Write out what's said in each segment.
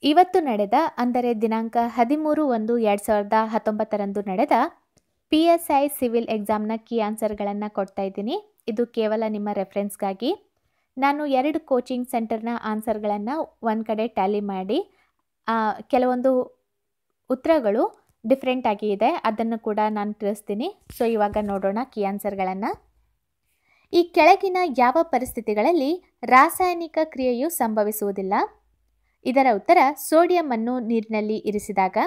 ಇವತ್ತು ನಡೆದ ಅಂದರೆ ದಿನಾಂಕ 13/1/2019 ನಡೆದ PSI ಸಿವಿಲ್ ಎಕ್ಸಾಮ್ನ ಕೀ ಆನ್ಸರ್ಗಳನ್ನು ಕೊಡ್ತಾ ಇದ್ದೀನಿ. ಇದು ಕೇವಲ ನಿಮ್ಮ ರೆಫರೆನ್ಸ್ಗಾಗಿ. ನಾನು 2 ಕೋಚಿಂಗ್ ಸೆಂಟರ್ನ ಆನ್ಸರ್ಗಳನ್ನು ಒಂದು ಕಡೆ ಟ್ಯಾಲಿ ಮಾಡಿ ಕೆಲವೊಂದು ಉತ್ತರಗಳು ಡಿಫ್ರೆಂಟ್ ಆಗಿ ಇದೆ, ಅದನ್ನು ಕೂಡ ನಾನು ತಿಳಿಸ್ತೀನಿ. ಸೊ ಇವಾಗ ನೋಡೋಣ ಕೀ ಆನ್ಸರ್ಗಳನ್ನು. ಈ ಕೆಳಗಿನ ಯಾವ ಪರಿಸ್ಥಿತಿಗಳಲ್ಲಿ ರಾಸಾಯನಿಕ ಕ್ರಿಯೆಯು ಸಂಭವಿಸುವುದಿಲ್ಲ? ಇದರ ಉತ್ತರ ಸೋಡಿಯಂ ಅನ್ನು ನೀರಿನಲ್ಲಿ ಇರಿಸಿದಾಗ.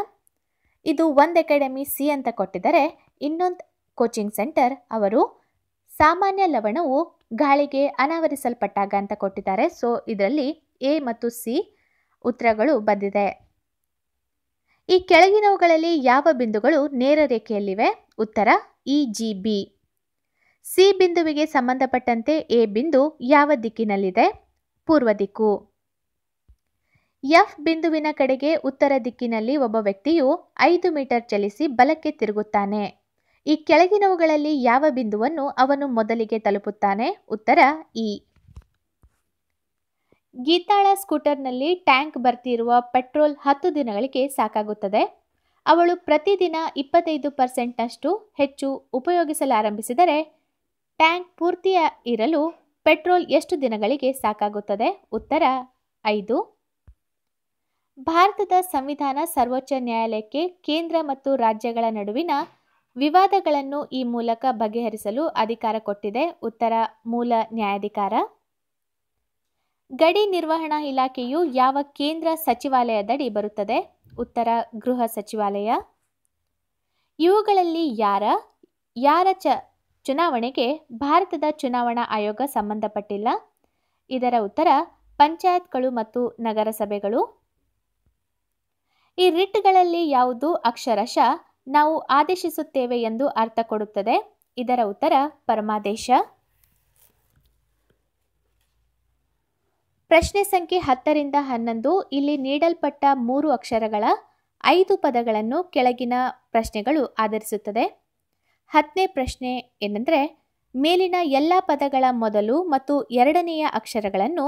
ಇದು ಒಂದು ಅಕಾಡೆಮಿ ಸಿ ಅಂತ ಕೊಟ್ಟಿದ್ದಾರೆ. ಇನ್ನೊಂದು ಕೋಚಿಂಗ್ ಸೆಂಟರ್ ಅವರು ಸಾಮಾನ್ಯ ಲವಣವು ಗಾಳಿಗೆ ಅನಾವರಿಸಲ್ಪಟ್ಟಾಗ ಅಂತ ಕೊಟ್ಟಿದ್ದಾರೆ. ಸೊ ಇದರಲ್ಲಿ ಎ ಮತ್ತು ಸಿ ಉತ್ತರಗಳು ಬಂದಿದೆ. ಈ ಕೆಳಗಿನವುಗಳಲ್ಲಿ ಯಾವ ಬಿಂದುಗಳು ನೇರ ರೇಖೆಯಲ್ಲಿವೆ? ಉತ್ತರ EGB. ಸಿ ಬಿಂದುವಿಗೆ ಸಂಬಂಧಪಟ್ಟಂತೆ ಎ ಬಿಂದು ಯಾವ ದಿಕ್ಕಿನಲ್ಲಿದೆ? ಪೂರ್ವ ದಿಕ್ಕು. ಎಫ್ ಬಿಂದುವಿನ ಕಡೆಗೆ ಉತ್ತರ ದಿಕ್ಕಿನಲ್ಲಿ ಒಬ್ಬ ವ್ಯಕ್ತಿಯು 5 ಮೀಟರ್ ಚಲಿಸಿ ಬಲಕ್ಕೆ ತಿರುಗುತ್ತಾನೆ. ಈ ಕೆಳಗಿನವುಗಳಲ್ಲಿ ಯಾವ ಬಿಂದುವನ್ನು ಅವನು ಮೊದಲಿಗೆ ತಲುಪುತ್ತಾನೆ? ಉತ್ತರ ಇ. ಗೀತಾಳ ಸ್ಕೂಟರ್ನಲ್ಲಿ ಟ್ಯಾಂಕ್ ಬರ್ತಿರುವ ಪೆಟ್ರೋಲ್ 10 ದಿನಗಳಿಗೆ ಸಾಕಾಗುತ್ತದೆ. ಅವಳು ಪ್ರತಿದಿನ 25% ಹೆಚ್ಚು ಉಪಯೋಗಿಸಲಾರಂಭಿಸಿದರೆ ಟ್ಯಾಂಕ್ ಪೂರ್ತಿಯ ಇರಲು ಪೆಟ್ರೋಲ್ ಎಷ್ಟು ದಿನಗಳಿಗೆ ಸಾಕಾಗುತ್ತದೆ? ಉತ್ತರ 5. ಭಾರತದ ಸಂವಿಧಾನ ಸರ್ವೋಚ್ಚ ನ್ಯಾಯಾಲಯಕ್ಕೆ ಕೇಂದ್ರ ಮತ್ತು ರಾಜ್ಯಗಳ ನಡುವಿನ ವಿವಾದಗಳನ್ನು ಈ ಮೂಲಕ ಬಗೆಹರಿಸಲು ಅಧಿಕಾರ ಕೊಟ್ಟಿದೆ. ಉತ್ತರ ಮೂಲ ನ್ಯಾಯಾಧಿಕಾರ. ಗಡಿ ನಿರ್ವಹಣಾ ಇಲಾಖೆಯು ಯಾವ ಕೇಂದ್ರ ಸಚಿವಾಲಯದಡಿ ಬರುತ್ತದೆ? ಉತ್ತರ ಗೃಹ ಸಚಿವಾಲಯ. ಇವುಗಳಲ್ಲಿ ಯಾರ ಚುನಾವಣೆಗೆ ಭಾರತದ ಚುನಾವಣಾ ಆಯೋಗ ಸಂಬಂಧಪಟ್ಟಿಲ್ಲ? ಇದರ ಉತ್ತರ ಪಂಚಾಯತ್ಗಳು ಮತ್ತು ನಗರಸಭೆಗಳು. ಈ ರಿಟ್ಗಳಲ್ಲಿ ಯಾವುದು ಅಕ್ಷರಶಃ ನಾವು ಆದೇಶಿಸುತ್ತೇವೆ ಎಂದು ಅರ್ಥ ಕೊಡುತ್ತದೆ? ಇದರ ಉತ್ತರ ಪರಮಾದೇಶ. ಪ್ರಶ್ನೆ ಸಂಖ್ಯೆ 10ರಿಂದ 11 ಇಲ್ಲಿ ನೀಡಲ್ಪಟ್ಟ 3 ಅಕ್ಷರಗಳ 5 ಪದಗಳನ್ನು ಕೆಳಗಿನ ಪ್ರಶ್ನೆಗಳು ಆಧರಿಸುತ್ತದೆ. 10ನೇ ಪ್ರಶ್ನೆ ಏನೆಂದರೆ, ಮೇಲಿನ ಎಲ್ಲ ಪದಗಳ ಮೊದಲು ಮತ್ತು ಎರಡನೆಯ ಅಕ್ಷರಗಳನ್ನು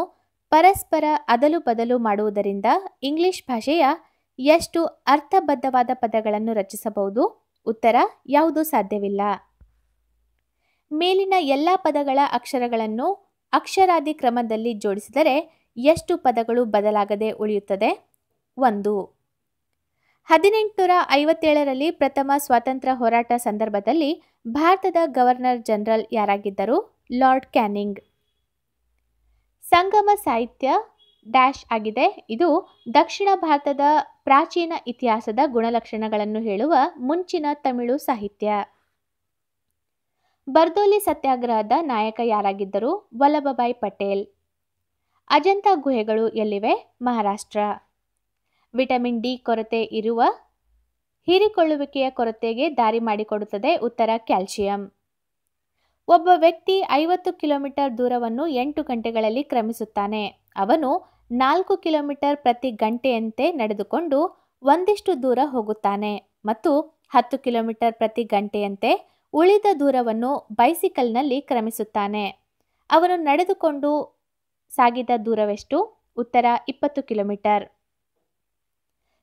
ಪರಸ್ಪರ ಅದಲು ಬದಲು ಮಾಡುವುದರಿಂದ ಇಂಗ್ಲಿಷ್ ಭಾಷೆಯ ಎಷ್ಟು ಅರ್ಥಬದ್ಧವಾದ ಪದಗಳನ್ನು ರಚಿಸಬಹುದು? ಉತ್ತರ ಯಾವುದೂ ಸಾಧ್ಯವಿಲ್ಲ. ಮೇಲಿನ ಎಲ್ಲ ಪದಗಳ ಅಕ್ಷರಗಳನ್ನು ಅಕ್ಷರಾದಿ ಕ್ರಮದಲ್ಲಿ ಜೋಡಿಸಿದರೆ ಎಷ್ಟು ಪದಗಳು ಬದಲಾಗದೆ ಉಳಿಯುತ್ತದೆ? 1. 1857ರಲ್ಲಿ ಪ್ರಥಮ ಸ್ವಾತಂತ್ರ್ಯ ಹೋರಾಟ ಸಂದರ್ಭದಲ್ಲಿ ಭಾರತದ ಗವರ್ನರ್ ಜನರಲ್ ಯಾರಾಗಿದ್ದರು? Lord Canning. ಸಂಗಮ ಸಾಹಿತ್ಯ ಡ್ಯಾಶ್ ಆಗಿದೆ. ಇದು ದಕ್ಷಿಣ ಭಾರತದ ಪ್ರಾಚೀನ ಇತಿಹಾಸದ ಗುಣಲಕ್ಷಣಗಳನ್ನು ಹೇಳುವ ಮುಂಚಿನ ತಮಿಳು ಸಾಹಿತ್ಯ. ಬರ್ದೋಲಿ ಸತ್ಯಾಗ್ರಹದ ನಾಯಕ ಯಾರಾಗಿದ್ದರು? ವಲ್ಲಭಭಾಯಿ ಪಟೇಲ್. ಅಜಂತ ಗುಹೆಗಳು ಎಲ್ಲಿವೆ? ಮಹಾರಾಷ್ಟ್ರ. ವಿಟಮಿನ್ ಡಿ ಕೊರತೆ ಇರುವ ಹೀರಿಕೊಳ್ಳುವಿಕೆಯ ಕೊರತೆಗೆ ದಾರಿ ಮಾಡಿಕೊಡುತ್ತದೆ. ಉತ್ತರ ಕ್ಯಾಲ್ಸಿಯಂ. ಒಬ್ಬ ವ್ಯಕ್ತಿ 50 ಕಿಲೋಮೀಟರ್ ದೂರವನ್ನು 8 ಗಂಟೆಗಳಲ್ಲಿ ಕ್ರಮಿಸುತ್ತಾನೆ. ಅವನು 4 ಕಿಲೋಮೀಟರ್ ಪ್ರತಿ ಗಂಟೆಯಂತೆ ನಡೆದುಕೊಂಡು ಒಂದಿಷ್ಟು ದೂರ ಹೋಗುತ್ತಾನೆ ಮತ್ತು 10 ಕಿಲೋಮೀಟರ್ ಪ್ರತಿ ಗಂಟೆಯಂತೆ ಉಳಿದ ದೂರವನ್ನು ಬೈಸಿಕಲ್ನಲ್ಲಿ ಕ್ರಮಿಸುತ್ತಾನೆ. ಅವನು ನಡೆದುಕೊಂಡು ಸಾಗಿದ ದೂರವೆಷ್ಟು? ಉತ್ತರ 20 ಕಿಲೋಮೀಟರ್.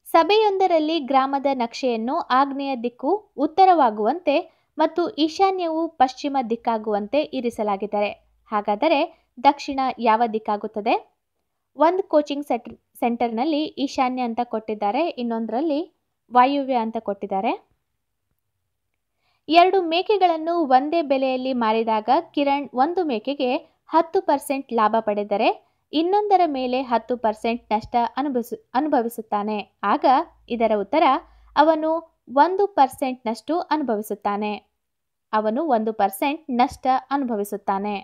ಸಭೆಯೊಂದರಲ್ಲಿ ಗ್ರಾಮದ ನಕ್ಷೆಯನ್ನು ಆಗ್ನೇಯ ದಿಕ್ಕು ಉತ್ತರವಾಗುವಂತೆ ಮತ್ತು ಈಶಾನ್ಯವು ಪಶ್ಚಿಮ ದಿಕ್ಕಾಗುವಂತೆ ಇರಿಸಲಾಗಿದ್ದಾರೆ. ಹಾಗಾದರೆ ದಕ್ಷಿಣ ಯಾವ ದಿಕ್ಕಾಗುತ್ತದೆ? ಒಂದು ಕೋಚಿಂಗ್ ಸೆಂಟರ್ನಲ್ಲಿ ಈಶಾನ್ಯ ಅಂತ ಕೊಟ್ಟಿದ್ದಾರೆ, ಇನ್ನೊಂದರಲ್ಲಿ ವಾಯುವ್ಯ ಅಂತ ಕೊಟ್ಟಿದ್ದಾರೆ. 2 ಮೇಕೆಗಳನ್ನು ಒಂದೇ ಬೆಲೆಯಲ್ಲಿ ಮಾರಿದಾಗ ಕಿರಣ್ ಒಂದು ಮೇಕೆಗೆ 10% ಲಾಭ ಪಡೆದರೆ ಇನ್ನೊಂದರ ಮೇಲೆ 10% ನಷ್ಟ ಅನುಭವಿಸುತ್ತಾನೆ. ಆಗ ಇದರ ಉತ್ತರ ಅವನು 1% ನಷ್ಟು ಅನುಭವಿಸುತ್ತಾನೆ. ಅವನು 1% ನಷ್ಟ ಅನುಭವಿಸುತ್ತಾನೆ.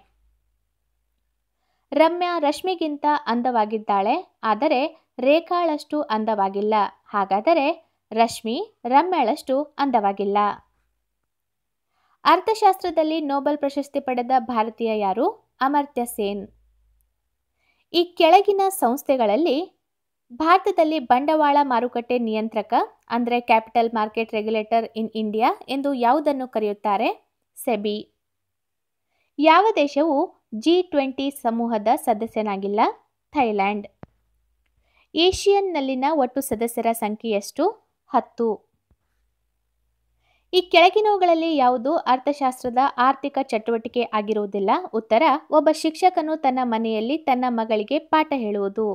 ರಮ್ಯಾ ರಶ್ಮಿಗಿಂತ ಅಂದವಾಗಿದ್ದಾಳೆ, ಆದರೆ ರೇಖಾಳಷ್ಟು ಅಂದವಾಗಿಲ್ಲ. ಹಾಗಾದರೆ ರಶ್ಮಿ ರಮ್ಯಾಳಷ್ಟು ಅಂದವಾಗಿಲ್ಲ. ಅರ್ಥಶಾಸ್ತ್ರದಲ್ಲಿ ನೊಬೆಲ್ ಪ್ರಶಸ್ತಿ ಪಡೆದ ಭಾರತೀಯ ಯಾರು? ಅಮರ್ತ್ಯ ಸೇನ್. ಈ ಕೆಳಗಿನ ಸಂಸ್ಥೆಗಳಲ್ಲಿ ಭಾರತದಲ್ಲಿ ಬಂಡವಾಳ ಮಾರುಕಟ್ಟೆ ನಿಯಂತ್ರಕ ಅಂದರೆ capital market regulator in India ಎಂದು ಯಾವುದನ್ನು ಕರೆಯುತ್ತಾರೆ? ಸೆಬಿ. ಯಾವ ದೇಶವು G20 ಸಮೂಹದ ಸದಸ್ಯನಾಗಿಲ್ಲ? ಥೈಲ್ಯಾಂಡ್. ಏಷಿಯನ್ನಲ್ಲಿನ ಒಟ್ಟು ಸದಸ್ಯರ ಸಂಖ್ಯೆ ಎಷ್ಟು? 10. ಈ ಕೆಳಗಿನವುಗಳಲ್ಲಿ ಯಾವುದು ಅರ್ಥಶಾಸ್ತ್ರದ ಆರ್ಥಿಕ ಚಟುವಟಿಕೆ ಆಗಿರುವುದಿಲ್ಲ? ಉತ್ತರ: ಒಬ್ಬ ಶಿಕ್ಷಕನು ತನ್ನ ಮನೆಯಲ್ಲಿ ತನ್ನ ಮಗಳಿಗೆ ಪಾಠ ಹೇಳುವುದು.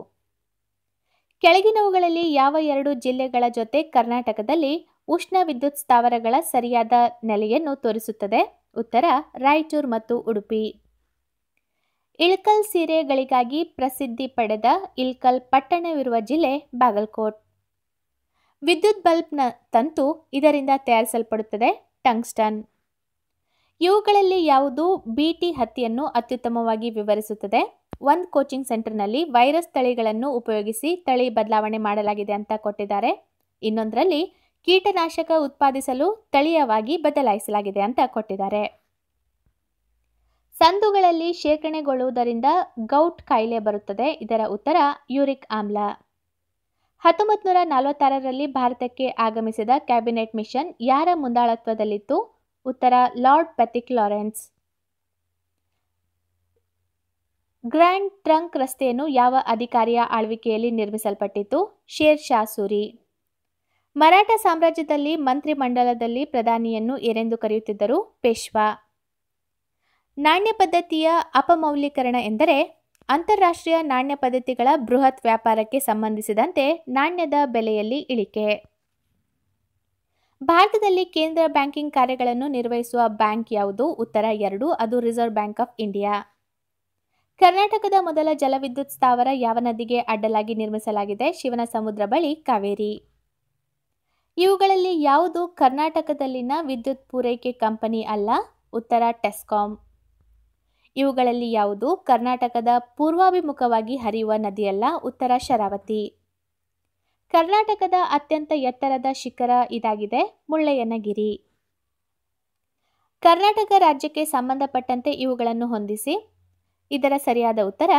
ಕೆಳಗಿನವುಗಳಲ್ಲಿ ಯಾವ 2 ಜಿಲ್ಲೆಗಳ ಜೊತೆ ಕರ್ನಾಟಕದಲ್ಲಿ ಉಷ್ಣ ವಿದ್ಯುತ್ ಸ್ಥಾವರಗಳ ಸರಿಯಾದ ನೆಲೆಯನ್ನು ತೋರಿಸುತ್ತದೆ? ಉತ್ತರ: ರಾಯಚೂರು ಮತ್ತು ಉಡುಪಿ. ಇಳಕಲ್ ಸೀರೆಗಳಿಗಾಗಿ ಪ್ರಸಿದ್ಧಿ ಪಡೆದ ಇಳಕಲ್ ಪಟ್ಟಣವಿರುವ ಜಿಲ್ಲೆ ಬಾಗಲಕೋಟ್. ವಿದ್ಯುತ್ ಬಲ್ಬ್ನ ತಂತು ಇದರಿಂದ ತಯಾರಿಸಲ್ಪಡುತ್ತದೆ? ಟಂಗ್ಸ್ಟನ್. ಇವುಗಳಲ್ಲಿ ಯಾವುದು BT ಹತ್ತಿಯನ್ನು ಅತ್ಯುತ್ತಮವಾಗಿ ವಿವರಿಸುತ್ತದೆ? ಒಂದು ಕೋಚಿಂಗ್ ಸೆಂಟರ್ನಲ್ಲಿ ವೈರಸ್ ತಳಿಗಳನ್ನು ಉಪಯೋಗಿಸಿ ತಳಿ ಬದಲಾವಣೆ ಮಾಡಲಾಗಿದೆ ಅಂತ ಕೊಟ್ಟಿದ್ದಾರೆ. ಇನ್ನೊಂದರಲ್ಲಿ ಕೀಟನಾಶಕ ಉತ್ಪಾದಿಸಲು ತಳೀಯವಾಗಿ ಬದಲಾಯಿಸಲಾಗಿದೆ ಅಂತ ಕೊಟ್ಟಿದ್ದಾರೆ. ಸಂದುಗಳಲ್ಲಿ ಶೇಖರಣೆಗೊಳ್ಳುವುದರಿಂದ ಗೌಟ್ ಕಾಯಿಲೆ ಬರುತ್ತದೆ. ಇದರ ಉತ್ತರ: ಯೂರಿಕ್ ಆಮ್ಲ. 1946ರಲ್ಲಿ ಭಾರತಕ್ಕೆ ಆಗಮಿಸಿದ ಕ್ಯಾಬಿನೆಟ್ ಮಿಷನ್ ಯಾರ ಮುಂದಾಳತ್ವದಲ್ಲಿತ್ತು? ಉತ್ತರ: lord Pethick Lawrence. Grand trunk ರಸ್ತೆಯನ್ನು ಯಾವ ಅಧಿಕಾರಿಯ ಆಳ್ವಿಕೆಯಲ್ಲಿ ನಿರ್ಮಿಸಲ್ಪಟ್ಟಿತು? ಶೇರ್ ಶಾ ಸೂರಿ. ಮರಾಠ ಸಾಮ್ರಾಜ್ಯದಲ್ಲಿ ಮಂತ್ರಿಮಂಡಲದಲ್ಲಿ ಪ್ರಧಾನಿಯನ್ನು ಏನೆಂದು ಕರೆಯುತ್ತಿದ್ದರು? ಪೇಶ್ವಾ. ನಾಣ್ಯ ಪದ್ಧತಿಯ ಅಪಮೌಲ್ಯೀಕರಣ ಎಂದರೆ ಅಂತಾರಾಷ್ಟ್ರೀಯ ನಾಣ್ಯ ಪದ್ಧತಿಗಳ ಬೃಹತ್ ವ್ಯಾಪಾರಕ್ಕೆ ಸಂಬಂಧಿಸಿದಂತೆ ನಾಣ್ಯದ ಬೆಲೆಯಲ್ಲಿ ಇಳಿಕೆ. ಭಾರತದಲ್ಲಿ ಕೇಂದ್ರ ಬ್ಯಾಂಕಿಂಗ್ ಕಾರ್ಯಗಳನ್ನು ನಿರ್ವಹಿಸುವ ಬ್ಯಾಂಕ್ ಯಾವುದು? ಉತ್ತರ: 2. ಅದು ರಿಸರ್ವ್ ಬ್ಯಾಂಕ್ ಆಫ್ ಇಂಡಿಯಾ. ಕರ್ನಾಟಕದ ಮೊದಲ ಜಲವಿದ್ಯುತ್ ಸ್ಥಾವರ ಯಾವ ನದಿಗೆ ಅಡ್ಡಲಾಗಿ ನಿರ್ಮಿಸಲಾಗಿದೆ? ಶಿವನ ಸಮುದ್ರ ಬಳಿ, ಕಾವೇರಿ. ಇವುಗಳಲ್ಲಿ ಯಾವುದು ಕರ್ನಾಟಕದಲ್ಲಿನ ವಿದ್ಯುತ್ ಪೂರೈಕೆ ಕಂಪನಿ ಅಲ್ಲ? ಉತ್ತರ: ಟೆಸ್ಕಾಂ. ಇವುಗಳಲ್ಲಿ ಯಾವುದು ಕರ್ನಾಟಕದ ಪೂರ್ವಾಭಿಮುಖವಾಗಿ ಹರಿಯುವ ನದಿಯಲ್ಲ? ಉತ್ತರ: ಶರಾವತಿ. ಕರ್ನಾಟಕದ ಅತ್ಯಂತ ಎತ್ತರದ ಶಿಖರ ಇದಾಗಿದೆ, ಮುಳ್ಳಯ್ಯನಗಿರಿ. ಕರ್ನಾಟಕ ರಾಜ್ಯಕ್ಕೆ ಸಂಬಂಧಪಟ್ಟಂತೆ ಇವುಗಳನ್ನು ಹೊಂದಿಸಿ. ಇದರ ಸರಿಯಾದ ಉತ್ತರ: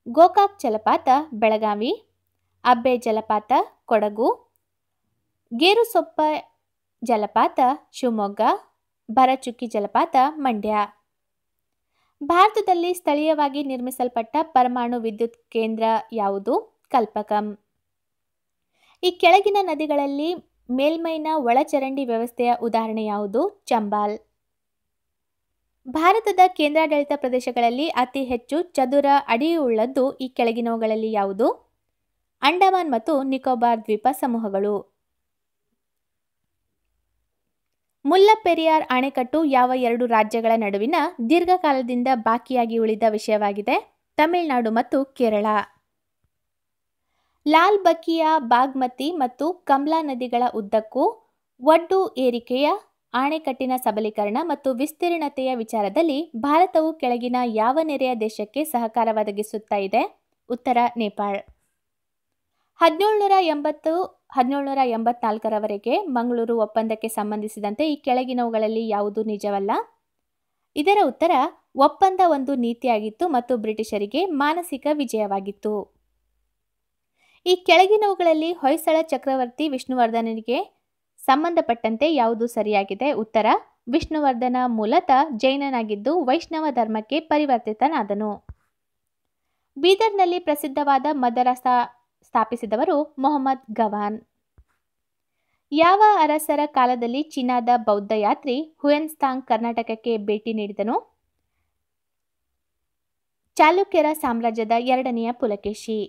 ಗೋಕಾಕ್ ಜಲಪಾತ, ಬೆಳಗಾವಿ; ಅಬ್ಬೆ ಜಲಪಾತ, ಕೊಡಗು; ಗೇರುಸೊಪ್ಪ ಜಲಪಾತ, ಶಿವಮೊಗ್ಗ; ಭರಚುಕ್ಕಿ ಜಲಪಾತ, ಮಂಡ್ಯ. ಭಾರತದಲ್ಲಿ ಸ್ಥಳೀಯವಾಗಿ ನಿರ್ಮಿಸಲ್ಪಟ್ಟ ಪರಮಾಣು ವಿದ್ಯುತ್ ಕೇಂದ್ರ ಯಾವುದು? ಕಲ್ಪಕಂ. ಈ ಕೆಳಗಿನ ನದಿಗಳಲ್ಲಿ ಮೇಲ್ಮೈನ ಒಳಚರಂಡಿ ವ್ಯವಸ್ಥೆಯ ಉದಾಹರಣೆ ಯಾವುದು? ಚಂಬಾಲ್. ಭಾರತದ ಕೇಂದ್ರಾಡಳಿತ ಪ್ರದೇಶಗಳಲ್ಲಿ ಅತಿ ಹೆಚ್ಚು ಚದುರ ಅಡಿಯುಳ್ಳದ್ದು ಈ ಕೆಳಗಿನವುಗಳಲ್ಲಿ ಯಾವುದು? ಅಂಡಮಾನ್ ಮತ್ತು ನಿಕೋಬಾರ್ ದ್ವೀಪ ಸಮೂಹಗಳು. ಮುಲ್ಲಪೆರಿಯಾರ್ ಅಣೆಕಟ್ಟು ಯಾವ 2 ರಾಜ್ಯಗಳ ನಡುವಿನ ದೀರ್ಘಕಾಲದಿಂದ ಬಾಕಿಯಾಗಿ ಉಳಿದ ವಿಷಯವಾಗಿದೆ? ತಮಿಳುನಾಡು ಮತ್ತು ಕೇರಳ. ಲಾಲ್ ಬಕಿಯಾ, ಬಾಗ್ಮತಿ ಮತ್ತು ಕಮ್ಲಾ ನದಿಗಳ ಉದ್ದಕ್ಕೂ ಒಡ್ಡು ಏರಿಕೆಯ ಅಣೆಕಟ್ಟಿನ ಸಬಲೀಕರಣ ಮತ್ತು ವಿಸ್ತೀರ್ಣತೆಯ ವಿಚಾರದಲ್ಲಿ ಭಾರತವು ಕೆಳಗಿನ ಯಾವ ನೆರೆಯ ದೇಶಕ್ಕೆ ಸಹಕಾರ ಒದಗಿಸುತ್ತಾ ಇದೆ? ಉತ್ತರ: ನೇಪಾಳ. 1780-1784ರವರೆಗೆ ಮಂಗಳೂರು ಒಪ್ಪಂದಕ್ಕೆ ಸಂಬಂಧಿಸಿದಂತೆ ಈ ಕೆಳಗಿನವುಗಳಲ್ಲಿ ಯಾವುದು ನಿಜವಲ್ಲ? ಇದರ ಉತ್ತರ: ಒಪ್ಪಂದ ಒಂದು ನೀತಿಯಾಗಿತ್ತು ಮತ್ತು ಬ್ರಿಟಿಷರಿಗೆ ಮಾನಸಿಕ ವಿಜಯವಾಗಿತ್ತು. ಈ ಕೆಳಗಿನವುಗಳಲ್ಲಿ ಹೊಯ್ಸಳ ಚಕ್ರವರ್ತಿ ವಿಷ್ಣುವರ್ಧನನಿಗೆ ಸಂಬಂಧಪಟ್ಟಂತೆ ಯಾವುದು ಸರಿಯಾಗಿದೆ? ಉತ್ತರ: ವಿಷ್ಣುವರ್ಧನ ಮೂಲತಃ ಜೈನನಾಗಿದ್ದು ವೈಷ್ಣವ ಧರ್ಮಕ್ಕೆ ಪರಿವರ್ತಿತನಾದನು. ಬೀದರ್ನಲ್ಲಿ ಪ್ರಸಿದ್ಧವಾದ ಮದರಸಾ ಸ್ಥಾಪಿಸಿದವರು ಮೊಹಮ್ಮದ್ ಗವಾನ್. ಯಾವ ಅರಸರ ಕಾಲದಲ್ಲಿ ಚೀನಾದ ಬೌದ್ಧ ಯಾತ್ರಿ ಹುಯೆನ್ಸಾಂಗ್ ಕರ್ನಾಟಕಕ್ಕೆ ಭೇಟಿ ನೀಡಿದನು? ಚಾಲುಕ್ಯರ ಸಾಮ್ರಾಜ್ಯದ 2ನೇ ಪುಲಕೇಶಿ.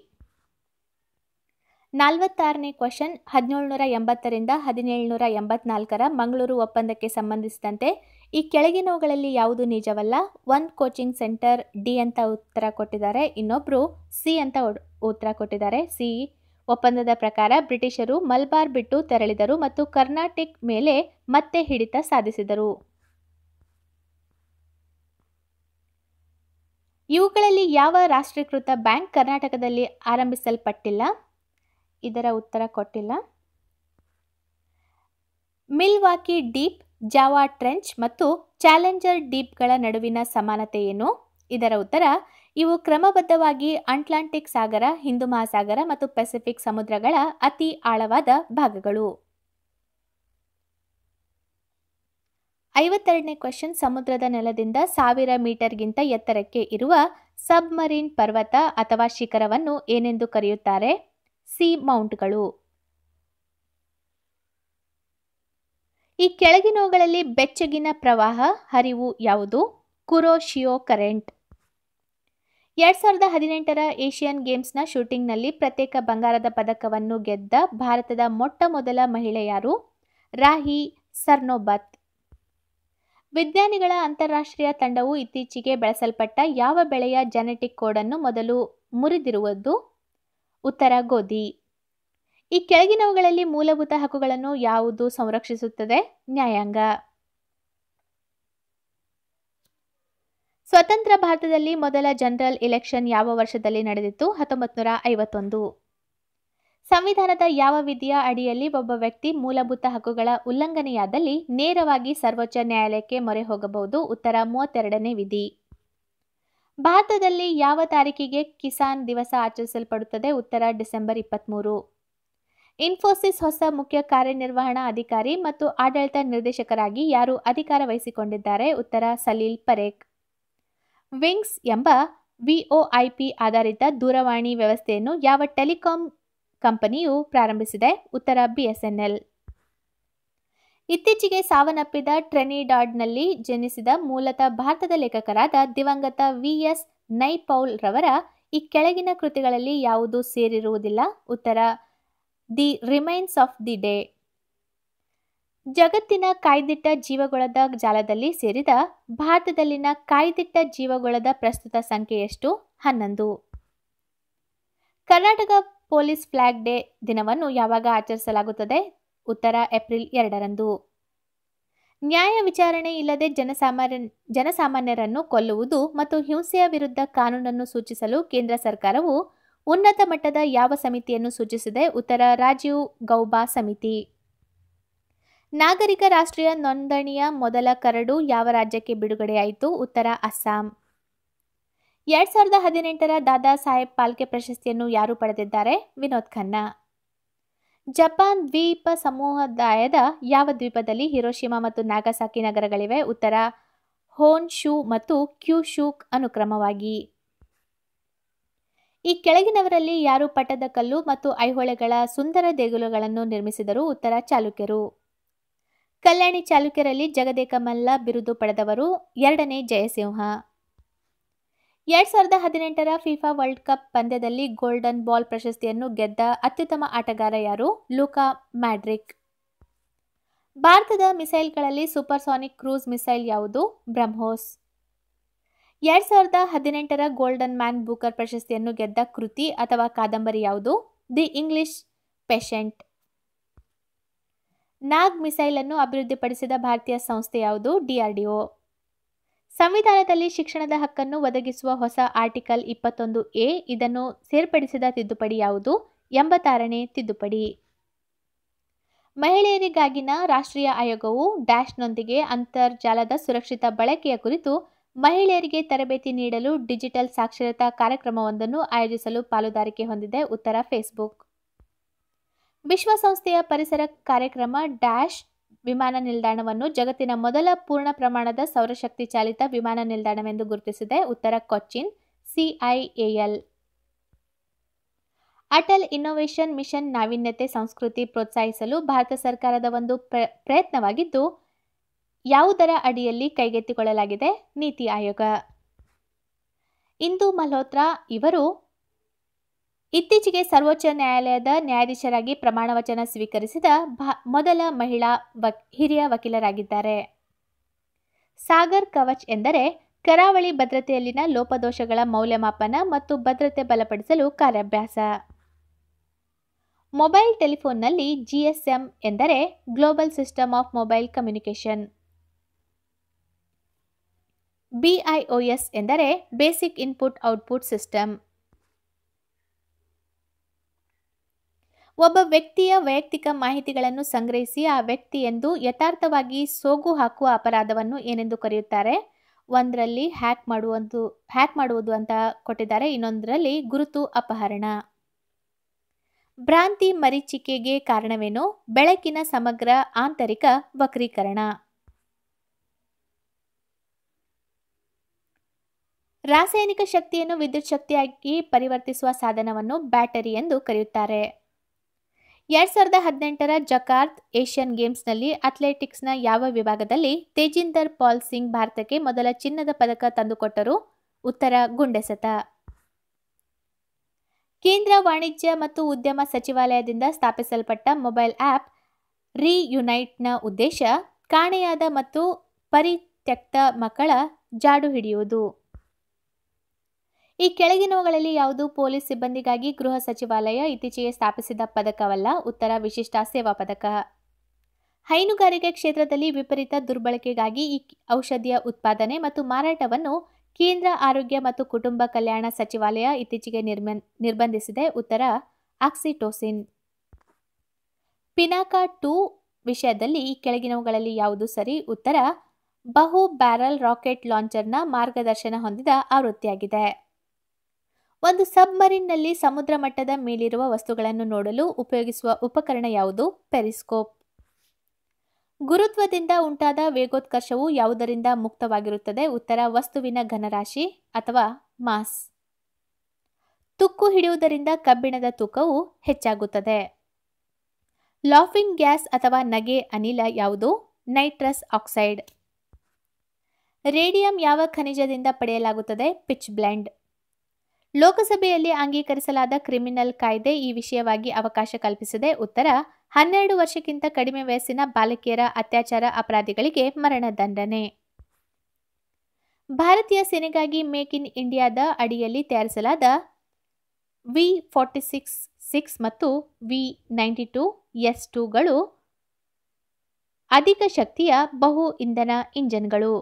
46ನೇ ಕ್ವಶನ್. 1780ರಿಂದ 1784ರ ಮಂಗಳೂರು ಒಪ್ಪಂದಕ್ಕೆ ಸಂಬಂಧಿಸಿದಂತೆ ಈ ಕೆಳಗಿನವುಗಳಲ್ಲಿ ಯಾವುದು ನಿಜವಲ್ಲ? ಒಂದು ಕೋಚಿಂಗ್ ಸೆಂಟರ್ ಡಿ ಅಂತ ಉತ್ತರ ಕೊಟ್ಟಿದ್ದಾರೆ, ಇನ್ನೊಬ್ರು ಸಿ ಅಂತ ಉತ್ತರ ಕೊಟ್ಟಿದ್ದಾರೆ. ಸಿ. ಒಪ್ಪಂದದ ಪ್ರಕಾರ ಬ್ರಿಟಿಷರು ಮಲಬಾರ್ ಬಿಟ್ಟು ತೆರಳಿದರು ಮತ್ತು ಕರ್ನಾಟಕ ಮೇಲೆ ಮತ್ತೆ ಹಿಡಿತ ಸಾಧಿಸಿದರು. ಇವುಗಳಲ್ಲಿ ಯಾವ ರಾಷ್ಟ್ರೀಕೃತ ಬ್ಯಾಂಕ್ ಕರ್ನಾಟಕದಲ್ಲಿ ಆರಂಭಿಸಲ್ಪಟ್ಟಿಲ್ಲ? ಇದರ ಉತ್ತರ ಕೊಟ್ಟಿಲ್ಲ. ಮಿಲ್ವಾಕಿ ಡೀಪ್, ಜಾವಾ ಟ್ರೆಂಚ್ ಮತ್ತು ಚಾಲೆಂಜರ್ ಡೀಪ್ಗಳ ನಡುವಿನ ಸಮಾನತೆ ಏನು? ಇದರ ಉತ್ತರ: ಇವು ಕ್ರಮಬದ್ಧವಾಗಿ ಅಟ್ಲಾಂಟಿಕ್ ಸಾಗರ, ಹಿಂದೂ ಮಹಾಸಾಗರ ಮತ್ತು ಪೆಸಿಫಿಕ್ ಸಮುದ್ರಗಳ ಅತಿ ಆಳವಾದ ಭಾಗಗಳು. 52ನೇ ಕ್ವಶನ್. ಸಮುದ್ರದ ನೆಲದಿಂದ 1000 ಮೀಟರ್ಗಿಂತ ಎತ್ತರಕ್ಕೆ ಇರುವ ಸಬ್ಮರೀನ್ ಪರ್ವತ ಅಥವಾ ಶಿಖರವನ್ನು ಏನೆಂದು ಕರೆಯುತ್ತಾರೆ? ಸಿ ಮೌಂಟ್ಗಳು. ಈ ಕೆಳಗಿನವುಗಳಲ್ಲಿ ಬೆಚ್ಚಗಿನ ಪ್ರವಾಹ ಹರಿವು ಯಾವುದು? ಕುರೋಶಿಯೋ ಕರೆಂಟ್. 2018ರ ಏಷ್ಯನ್ ಗೇಮ್ಸ್ನ ಶೂಟಿಂಗ್ನಲ್ಲಿ ಪ್ರತ್ಯೇಕ ಬಂಗಾರದ ಪದಕವನ್ನು ಗೆದ್ದ ಭಾರತದ ಮೊಟ್ಟ ಮೊದಲ ಮಹಿಳೆ ಯಾರು? ರಾಹಿ ಸರ್ನೋಬತ್. ವಿಜ್ಞಾನಿಗಳ ಅಂತಾರಾಷ್ಟ್ರೀಯ ತಂಡವು ಇತ್ತೀಚೆಗೆ ಬೆಳೆಸಲ್ಪಟ್ಟ ಯಾವ ಬೆಳೆಯ ಜೆನೆಟಿಕ್ ಕೋಡ್ ಅನ್ನು ಮೊದಲು ಮುರಿದಿರುವುದು? ಉತ್ತರ ಗೋಧಿ. ಈ ಕೆಳಗಿನವುಗಳಲ್ಲಿ ಮೂಲಭೂತ ಹಕ್ಕುಗಳನ್ನು ಯಾವುದು ಸಂರಕ್ಷಿಸುತ್ತದೆ? ನ್ಯಾಯಾಂಗ. ಸ್ವತಂತ್ರ ಭಾರತದಲ್ಲಿ ಮೊದಲ ಜನರಲ್ ಎಲೆಕ್ಷನ್ ಯಾವ ವರ್ಷದಲ್ಲಿ ನಡೆದಿತ್ತು? 1951. ಸಂವಿಧಾನದ ಯಾವ ವಿಧಿಯ ಅಡಿಯಲ್ಲಿ ಒಬ್ಬ ವ್ಯಕ್ತಿ ಮೂಲಭೂತ ಹಕ್ಕುಗಳ ಉಲ್ಲಂಘನೆಯಾದಲ್ಲಿ ನೇರವಾಗಿ ಸರ್ವೋಚ್ಚ ನ್ಯಾಯಾಲಯಕ್ಕೆ ಮೊರೆ ಹೋಗಬಹುದು? ಉತ್ತರ 32ನೇ ವಿಧಿ. ಭಾರತದಲ್ಲಿ ಯಾವ ತಾರೀಕಿಗೆ ಕಿಸಾನ್ ದಿವಸ ಆಚರಿಸಲ್ಪಡುತ್ತದೆ? ಉತ್ತರ ಡಿಸೆಂಬರ್ 23. ಇನ್ಫೋಸಿಸ್ ಹೊಸ ಮುಖ್ಯ ಕಾರ್ಯನಿರ್ವಹಣಾ ಅಧಿಕಾರಿ ಮತ್ತು ಆಡಳಿತ ನಿರ್ದೇಶಕರಾಗಿ ಯಾರು ಅಧಿಕಾರ ವಹಿಸಿಕೊಂಡಿದ್ದಾರೆ? ಉತ್ತರ ಸಲೀಲ್ ಪರೇಖ್. ವಿಂಗ್ಸ್ ಎಂಬ ವಿಒಐಪಿ ಆಧಾರಿತ ದೂರವಾಣಿ ವ್ಯವಸ್ಥೆಯನ್ನು ಯಾವ ಟೆಲಿಕಾಂ ಕಂಪನಿಯು ಪ್ರಾರಂಭಿಸಿದೆ? ಉತ್ತರ ಬಿಎಸ್ಎನ್ಎಲ್. ಇತ್ತೀಚೆಗೆ ಸಾವನ್ನಪ್ಪಿದ ಟ್ರಿನಿಡಾಡ್ನಲ್ಲಿ ಜನಿಸಿದ ಮೂಲತಃ ಭಾರತದ ಲೇಖಕರಾದ ದಿವಂಗತ ವಿ.ಎಸ್. ನೈಪೌಲ್ ರವರ ಈ ಕೆಳಗಿನ ಕೃತಿಗಳಲ್ಲಿ ಯಾವುದು ಸೇರಿರುವುದಿಲ್ಲ? ಉತ್ತರ the remains of the day. ಜಗತ್ತಿನ ಕಾಯ್ದಿಟ್ಟ ಜೀವಗೋಳದ ಜಾಲದಲ್ಲಿ ಸೇರಿದ ಭಾರತದಲ್ಲಿನ ಕಾಯ್ದಿಟ್ಟ ಜೀವಗೋಳದ ಪ್ರಸ್ತುತ ಸಂಖ್ಯೆ ಎಷ್ಟು? 11. ಕರ್ನಾಟಕ ಪೊಲೀಸ್ ಫ್ಲಾಗ್ ಡೇ ದಿನವನ್ನು ಯಾವಾಗ ಆಚರಿಸಲಾಗುತ್ತದೆ? ಉತ್ತರ ಏಪ್ರಿಲ್ 2ರಂದು. ನ್ಯಾಯ ವಿಚಾರಣೆ ಇಲ್ಲದೆ ಜನಸಾಮಾನ್ಯರನ್ನು ಕೊಲ್ಲುವುದು ಮತ್ತು ಹಿಂಸೆಯ ವಿರುದ್ಧ ಕಾನೂನನ್ನು ಸೂಚಿಸಲು ಕೇಂದ್ರ ಸರ್ಕಾರವು ಉನ್ನತ ಮಟ್ಟದ ಯಾವ ಸಮಿತಿಯನ್ನು ಸೂಚಿಸಿದೆ? ಉತ್ತರ ರಾಜೀವ್ ಗೌಬಾ ಸಮಿತಿ. ನಾಗರಿಕ ರಾಷ್ಟ್ರೀಯ ನೋಂದಣಿಯ ಮೊದಲ ಕರಡು ಯಾವ ರಾಜ್ಯಕ್ಕೆ ಬಿಡುಗಡೆಯಾಯಿತು? ಉತ್ತರ ಅಸ್ಸಾಂ. 2018ರ ದಾದಾ ಸಾಹೇಬ್ ಫಾಲ್ಕೆ ಪ್ರಶಸ್ತಿಯನ್ನು ಯಾರು ಪಡೆದಿದ್ದಾರೆ? ವಿನೋದ್ ಖನ್ನಾ. ಜಪಾನ್ ದ್ವೀಪ ಸಮುದಾಯದ ಯಾವ ದ್ವೀಪದಲ್ಲಿ ಹಿರೋಶಿಮಾ ಮತ್ತು ನಾಗಸಾಕಿ ನಗರಗಳಿವೆ? ಉತ್ತರ ಹೋನ್ಶು ಮತ್ತು ಕ್ಯೂಶೂಕ್ ಅನುಕ್ರಮವಾಗಿ. ಈ ಕೆಳಗಿನವರಲ್ಲಿ ಯಾರು ಪಟ್ಟದಕಲ್ಲು ಮತ್ತು ಐಹೊಳೆಗಳ ಸುಂದರ ದೇಗುಲಗಳನ್ನು ನಿರ್ಮಿಸಿದರು? ಉತ್ತರ ಚಾಲುಕ್ಯರು. ಕಲ್ಯಾಣಿ ಚಾಲುಕ್ಯರಲ್ಲಿ ಜಗದೇಕ ಮಲ್ಲ ಬಿರುದು ಪಡೆದವರು? 2ನೇ ಜಯಸಿಂಹ. 2018ರ ಫಿಫಾ ವರ್ಲ್ಡ್ ಕಪ್ ಪಂದ್ಯದಲ್ಲಿ ಗೋಲ್ಡನ್ ಬಾಲ್ ಪ್ರಶಸ್ತಿಯನ್ನು ಗೆದ್ದ ಅತ್ಯುತ್ತಮ ಆಟಗಾರ ಯಾರು? ಲೂಕಾ ಮ್ಯಾಡ್ರಿಕ್. ಭಾರತದ ಮಿಸೈಲ್ಗಳಲ್ಲಿ ಸೂಪರ್ಸಾನಿಕ್ ಕ್ರೂಸ್ ಮಿಸೈಲ್ ಯಾವುದು? ಬ್ರಹ್ಮೋಸ್. 2018ರ ಗೋಲ್ಡನ್ ಮ್ಯಾನ್ ಬೂಕರ್ ಪ್ರಶಸ್ತಿಯನ್ನು ಗೆದ್ದ ಕೃತಿ ಅಥವಾ ಕಾದಂಬರಿ ಯಾವುದು? The English patient. Nag missile ಅನ್ನು ಅಭಿವೃದ್ಧಿಪಡಿಸಿದ ಭಾರತೀಯ ಸಂಸ್ಥೆ ಯಾವುದು? DRDO. ಸಂವಿಧಾನದಲ್ಲಿ ಶಿಕ್ಷಣದ ಹಕ್ಕನ್ನು ಒದಗಿಸುವ ಹೊಸ ಆರ್ಟಿಕಲ್ 21A ಇದನ್ನು ಸೇರ್ಪಡಿಸಿದ ತಿದ್ದುಪಡಿ ಯಾವುದು? 86ನೇ ತಿದ್ದುಪಡಿ. ಮಹಿಳೆಯರಿಗಾಗಿನ ರಾಷ್ಟ್ರೀಯ ಆಯೋಗವು ಡ್ಯಾಶ್ನೊಂದಿಗೆ ಅಂತರ್ಜಾಲದ ಸುರಕ್ಷಿತ ಬಳಕೆಯ ಕುರಿತು ಮಹಿಳೆಯರಿಗೆ ತರಬೇತಿ ನೀಡಲು ಡಿಜಿಟಲ್ ಸಾಕ್ಷರತಾ ಕಾರ್ಯಕ್ರಮವೊಂದನ್ನು ಆಯೋಜಿಸಲು ಪಾಲುದಾರಿಕೆ ಹೊಂದಿದೆ? ಉತ್ತರ ಫೇಸ್ಬುಕ್. ವಿಶ್ವಸಂಸ್ಥೆಯ ಪರಿಸರ ಕಾರ್ಯಕ್ರಮ ಡ್ಯಾಶ್ ವಿಮಾನ ನಿಲ್ದಾಣವನ್ನು ಜಗತ್ತಿನ ಮೊದಲ ಪೂರ್ಣ ಪ್ರಮಾಣದ ಸೌರಶಕ್ತಿ ಚಾಲಿತ ವಿಮಾನ ನಿಲ್ದಾಣವೆಂದು ಗುರುತಿಸಿದೆ? ಉತ್ತರ Cochin. CIAL. Atal innovation mission ನಾವೀನ್ಯತೆ ಸಂಸ್ಕೃತಿ ಪ್ರೋತ್ಸಾಹಿಸಲು ಭಾರತ ಸರ್ಕಾರದ ಒಂದು ಪ್ರಯತ್ನವಾಗಿದ್ದು ಯಾವುದರ ಅಡಿಯಲ್ಲಿ ಕೈಗೆತ್ತಿಕೊಳ್ಳಲಾಗಿದೆ? ನೀತಿ ಆಯೋಗ. ಇಂದು ಮಲ್ಹೋತ್ರಾ ಇವರು ಇತ್ತೀಚೆಗೆ ಸರ್ವೋಚ್ಚ ನ್ಯಾಯಾಲಯದ ನ್ಯಾಯಾಧೀಶರಾಗಿ ಪ್ರಮಾಣ ವಚನ ಸ್ವೀಕರಿಸಿದ ಮೊದಲ ಮಹಿಳಾ ಹಿರಿಯ ವಕೀಲರಾಗಿದ್ದಾರೆ. ಸಾಗರ್ ಕವಚ್ ಎಂದರೆ ಕರಾವಳಿ ಭದ್ರತೆಯಲ್ಲಿನ ಲೋಪದೋಷಗಳ ಮೌಲ್ಯಮಾಪನ ಮತ್ತು ಭದ್ರತೆ ಬಲಪಡಿಸಲು ಕಾರ್ಯಾಭ್ಯಾಸ. ಮೊಬೈಲ್ ಟೆಲಿಫೋನ್ನಲ್ಲಿ GSM ಎಂದರೆ global system of mobile communication. BIOS ಎಂದರೆ ಬೇಸಿಕ್ ಇನ್ಪುಟ್ ಔಟ್ಪುಟ್ ಸಿಸ್ಟಮ್. ಒಬ್ಬ ವ್ಯಕ್ತಿಯ ವೈಯಕ್ತಿಕ ಮಾಹಿತಿಗಳನ್ನು ಸಂಗ್ರಹಿಸಿ ಆ ವ್ಯಕ್ತಿ ಎಂದು ಯಥಾರ್ಥವಾಗಿ ಸೋಗು ಹಾಕುವ ಅಪರಾಧವನ್ನು ಏನೆಂದು ಕರೆಯುತ್ತಾರೆ? ಒಂದರಲ್ಲಿ ಹ್ಯಾಕ್ ಮಾಡುವುದು ಅಂತ ಕೊಟ್ಟಿದ್ದಾರೆ, ಇನ್ನೊಂದರಲ್ಲಿ ಗುರುತು ಅಪಹರಣ. ಭ್ರಾಂತಿ ಮರೀಚಿಕೆಗೆ ಕಾರಣವೇನು? ಬೆಳಕಿನ ಸಮಗ್ರ ಆಂತರಿಕ ವಕ್ರೀಕರಣ. ರಾಸಾಯನಿಕ ಶಕ್ತಿಯನ್ನು ವಿದ್ಯುತ್ ಶಕ್ತಿಯಾಗಿ ಪರಿವರ್ತಿಸುವ ಸಾಧನವನ್ನು ಬ್ಯಾಟರಿ ಎಂದು ಕರೆಯುತ್ತಾರೆ. 2018ರ ಜಕಾರ್ತ್ ಏಷ್ಯನ್ ಗೇಮ್ಸ್ನಲ್ಲಿ ಅಥ್ಲೆಟಿಕ್ಸ್ನ ಯಾವ ವಿಭಾಗದಲ್ಲಿ ತೇಜಿಂದರ್ ಪಾಲ್ ಸಿಂಗ್ ಭಾರತಕ್ಕೆ ಮೊದಲ ಚಿನ್ನದ ಪದಕ ತಂದುಕೊಟ್ಟರು? ಉತ್ತರ ಗುಂಡೆಸೆತ. ಕೇಂದ್ರ ವಾಣಿಜ್ಯ ಮತ್ತು ಉದ್ಯಮ ಸಚಿವಾಲಯದಿಂದ ಸ್ಥಾಪಿಸಲ್ಪಟ್ಟ ಮೊಬೈಲ್ ಆ್ಯಪ್ ರಿಯುನೈಟ್ನ ಉದ್ದೇಶ ಕಾಣೆಯಾದ ಮತ್ತು ಪರಿತ್ಯಕ್ತ ಮಕ್ಕಳ ಜಾಡು ಹಿಡಿಯುವುದು. ಈ ಕೆಳಗಿನವುಗಳಲ್ಲಿ ಯಾವುದು ಪೊಲೀಸ್ ಸಿಬ್ಬಂದಿಗಾಗಿ ಗೃಹ ಸಚಿವಾಲಯ ಇತ್ತೀಚೆಗೆ ಸ್ಥಾಪಿಸಿದ ಪದಕವಲ್ಲ? ಉತ್ತರ ವಿಶಿಷ್ಟ ಸೇವಾ ಪದಕ. ಹೈನುಗಾರಿಕೆ ಕ್ಷೇತ್ರದಲ್ಲಿ ವಿಪರೀತ ದುರ್ಬಳಕೆಗಾಗಿ ಈ ಔಷಧಿಯ ಉತ್ಪಾದನೆ ಮತ್ತು ಮಾರಾಟವನ್ನು ಕೇಂದ್ರ ಆರೋಗ್ಯ ಮತ್ತು ಕುಟುಂಬ ಕಲ್ಯಾಣ ಸಚಿವಾಲಯ ಇತ್ತೀಚೆಗೆ ನಿರ್ಬಂಧಿಸಿದೆ. ಉತ್ತರ ಆಕ್ಸಿಟೋಸಿನ್. ಪಿನಾಕ 2 ವಿಷಯದಲ್ಲಿ ಈ ಕೆಳಗಿನವುಗಳಲ್ಲಿ ಯಾವುದು ಸರಿ? ಉತ್ತರ ಬಹು ಬ್ಯಾರಲ್ ರಾಕೆಟ್ ಲಾಂಚರ್ನ ಮಾರ್ಗದರ್ಶನ ಹೊಂದಿದ ಆವೃತ್ತಿಯಾಗಿದೆ. ಒಂದು ಸಬ್ಮರೀನ್ನಲ್ಲಿ ಸಮುದ್ರ ಮಟ್ಟದ ಮೇಲಿರುವ ವಸ್ತುಗಳನ್ನು ನೋಡಲು ಉಪಯೋಗಿಸುವ ಉಪಕರಣ ಯಾವುದು? ಪೆರಿಸ್ಕೋಪ್. ಗುರುತ್ವದಿಂದ ಉಂಟಾದ ವೇಗೋತ್ಕರ್ಷವು ಯಾವುದರಿಂದ ಮುಕ್ತವಾಗಿರುತ್ತದೆ? ಉತ್ತರ ವಸ್ತುವಿನ ಘನರಾಶಿ ಅಥವಾ ಮಾಸ್. ತುಕ್ಕು ಹಿಡಿಯುವುದರಿಂದ ಕಬ್ಬಿಣದ ತೂಕವು ಹೆಚ್ಚಾಗುತ್ತದೆ. ಲಾಫಿಂಗ್ ಗ್ಯಾಸ್ ಅಥವಾ ನಗೆ ಅನಿಲ ಯಾವುದು? Nitrous oxide. ರೇಡಿಯಂ ಯಾವ ಖನಿಜದಿಂದ ಪಡೆಯಲಾಗುತ್ತದೆ? Pitch blend. ಲೋಕಸಭೆಯಲ್ಲಿ ಅಂಗೀಕರಿಸಲಾದ ಕ್ರಿಮಿನಲ್ ಕಾಯ್ದೆ ಈ ವಿಷಯವಾಗಿ ಅವಕಾಶ ಕಲ್ಪಿಸಿದೆ. ಉತ್ತರ 12 ವರ್ಷಕ್ಕಿಂತ ಕಡಿಮೆ ವಯಸ್ಸಿನ ಬಾಲಕಿಯರ ಅತ್ಯಾಚಾರ ಅಪರಾಧಿಗಳಿಗೆ ಮರಣದಂಡನೆ. ಭಾರತೀಯ ಸೇನೆಗಾಗಿ ಮೇಕ್ ಇನ್ ಇಂಡಿಯಾದ ಅಡಿಯಲ್ಲಿ ತಯಾರಿಸಲಾದ V-46 ಮತ್ತು V-92S2ಗಳು ಅಧಿಕ ಶಕ್ತಿಯ ಬಹು ಇಂಧನ ಇಂಜಿನ್ಗಳು.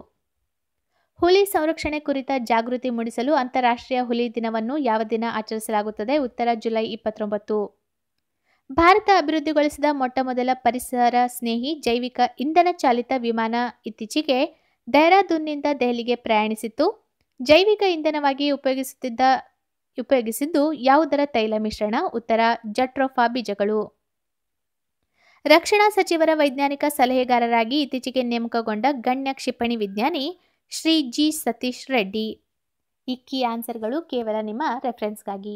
ಹುಲಿ ಸಂರಕ್ಷಣೆ ಕುರಿತ ಜಾಗೃತಿ ಮೂಡಿಸಲು ಅಂತಾರಾಷ್ಟ್ರೀಯ ಹುಲಿ ದಿನವನ್ನು ಯಾವ ದಿನ ಆಚರಿಸಲಾಗುತ್ತದೆ? ಉತ್ತರ ಜುಲೈ 29. ಭಾರತ ಅಭಿವೃದ್ಧಿಗೊಳಿಸಿದ ಮೊಟ್ಟಮೊದಲ ಪರಿಸರ ಸ್ನೇಹಿ ಜೈವಿಕ ಇಂಧನ ಚಾಲಿತ ವಿಮಾನ ಇತ್ತೀಚೆಗೆ ಡೆಹ್ರಾಡೂನ್ನಿಂದ ದೆಹಲಿಗೆ ಪ್ರಯಾಣಿಸಿತ್ತು. ಜೈವಿಕ ಇಂಧನವಾಗಿ ಉಪಯೋಗಿಸಿದ್ದು ಯಾವುದರ ತೈಲ ಮಿಶ್ರಣ? ಉತ್ತರ ಜಟ್ರೋಫಾ ಬೀಜಗಳು. ರಕ್ಷಣಾ ಸಚಿವರ ವೈಜ್ಞಾನಿಕ ಸಲಹೆಗಾರರಾಗಿ ಇತ್ತೀಚೆಗೆ ನೇಮಕಗೊಂಡ ಗಣ್ಯ ಕ್ಷಿಪಣಿ ವಿಜ್ಞಾನಿ ಶ್ರೀ ಜಿ ಸತೀಶ್ ರೆಡ್ಡಿ. ಈ ಕೀ ಆನ್ಸರ್ಗಳು ಕೇವಲ ನಿಮ್ಮ ರೆಫರೆನ್ಸ್ಗಾಗಿ.